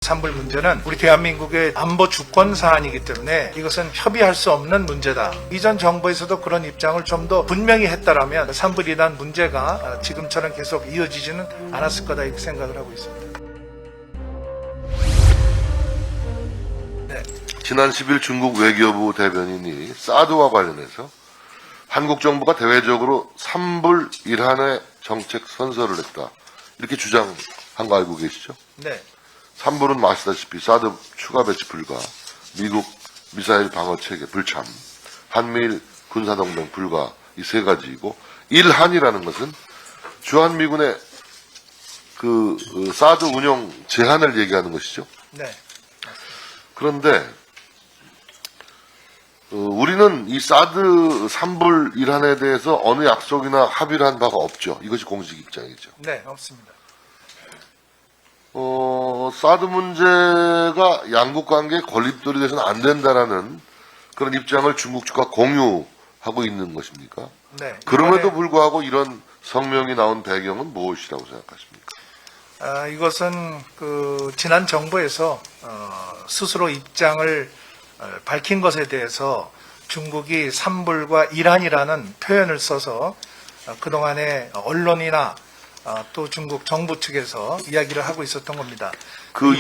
산불 문제는 우리 대한민국의 안보 주권 사안이기 때문에 이것은 협의할 수 없는 문제다. 이전 정부에서도 그런 입장을 좀 더 분명히 했다라면 산불이 난 문제가 지금처럼 계속 이어지지는 않았을 거다 이렇게 생각을 하고 있습니다. 네. 지난 10일 중국 외교부 대변인이 사드와 관련해서 한국 정부가 대외적으로 산불 일한의 정책 선서를 했다. 이렇게 주장한 거 알고 계시죠? 네. 산불은 아시다시피 사드 추가 배치 불가, 미국 미사일 방어 체계 불참, 한미일 군사동맹 불가 이 세 가지이고 일한이라는 것은 주한미군의 그 사드 운영 제한을 얘기하는 것이죠. 네. 그런데 우리는 이 사드 산불 일한에 대해서 어느 약속이나 합의를 한 바가 없죠. 이것이 공식 입장이죠. 네, 없습니다. 사드 문제가 양국 관계에 걸림돌이 돼서는 안 된다라는 그런 입장을 중국 측과 공유하고 있는 것입니까? 네. 그럼에도 불구하고 이런 성명이 나온 배경은 무엇이라고 생각하십니까? 이것은 지난 정부에서 스스로 입장을 밝힌 것에 대해서 중국이 산불과 일한이라는 표현을 써서 그동안에 언론이나 또 중국 정부 측에서 이야기를 하고 있었던 겁니다. 그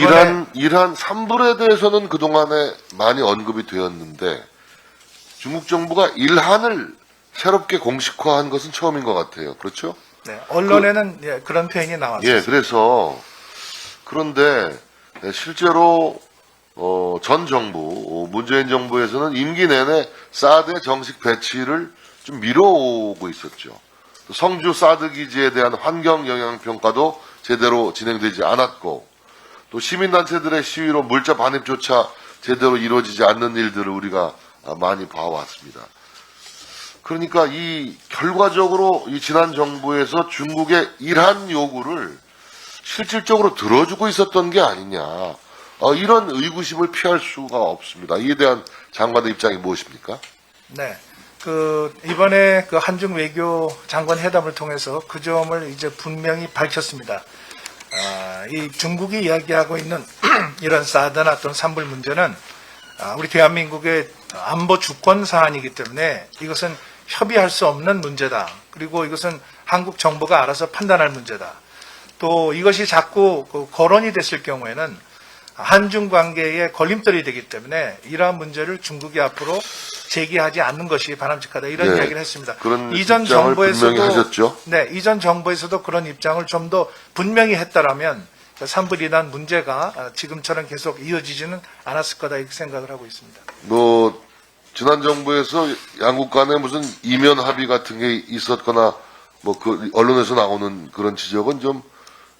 일한 산불에 대해서는 그동안에 많이 언급이 되었는데 중국 정부가 일한을 새롭게 공식화한 것은 처음인 것 같아요. 그렇죠? 네, 언론에는 그런 표현이 나왔습니다. 예, 그래서 그런데 실제로 전 정부 문재인 정부에서는 임기 내내 사드의 정식 배치를 좀 미뤄오고 있었죠. 성주 사드 기지에 대한 환경 영향 평가도 제대로 진행되지 않았고 또 시민단체들의 시위로 물자 반입조차 제대로 이루어지지 않는 일들을 우리가 많이 봐왔습니다. 그러니까 이 결과적으로 이 지난 정부에서 중국의 일한 요구를 실질적으로 들어주고 있었던 게 아니냐 이런 의구심을 피할 수가 없습니다. 이에 대한 장관의 입장이 무엇입니까? 네. 이번에 한중 외교 장관 회담을 통해서 그 점을 이제 분명히 밝혔습니다. 이 중국이 이야기하고 있는 이런 사드나 또는 산불 문제는 우리 대한민국의 안보 주권 사안이기 때문에 이것은 협의할 수 없는 문제다. 그리고 이것은 한국 정부가 알아서 판단할 문제다. 또 이것이 자꾸 거론이 됐을 경우에는 한중 관계에 걸림돌이 되기 때문에 이러한 문제를 중국이 앞으로 제기하지 않는 것이 바람직하다 이런 이야기를 했습니다. 그런 이전 입장을 정부에서도 분명히 하셨죠? 네, 이전 정부에서도 그런 입장을 좀 더 분명히 했다라면 산불이 난 문제가 지금처럼 계속 이어지지는 않았을 거다 이렇게 생각을 하고 있습니다. 지난 정부에서 양국 간에 무슨 이면 합의 같은 게 있었거나 언론에서 나오는 그런 지적은 좀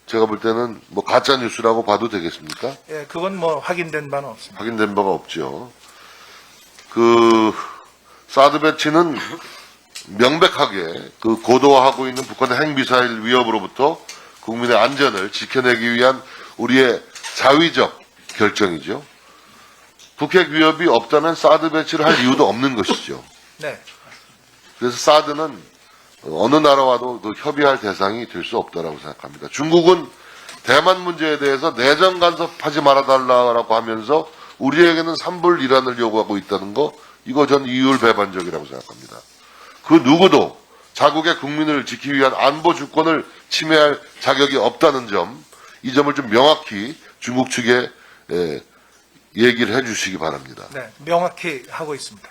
제가 볼 때는 가짜 뉴스라고 봐도 되겠습니까? 예, 그건 확인된 바는 없습니다. 확인된 바가 없죠. 사드 배치는 명백하게 고도화하고 있는 북한의 핵미사일 위협으로부터 국민의 안전을 지켜내기 위한 우리의 자위적 결정이죠. 북핵 위협이 없다면 사드 배치를 할 이유도 없는 것이죠. 네. 그래서 사드는 어느 나라와도 협의할 대상이 될 수 없다라고 생각합니다. 중국은 대만 문제에 대해서 내정 간섭하지 말아달라고 하면서 우리에게는 산불 일한을 요구하고 있다는 거 이거 전 이율배반적이라고 생각합니다. 그 누구도 자국의 국민을 지키기 위한 안보 주권을 침해할 자격이 없다는 점, 이 점을 좀 명확히 중국 측에 얘기를 해주시기 바랍니다. 네, 명확히 하고 있습니다.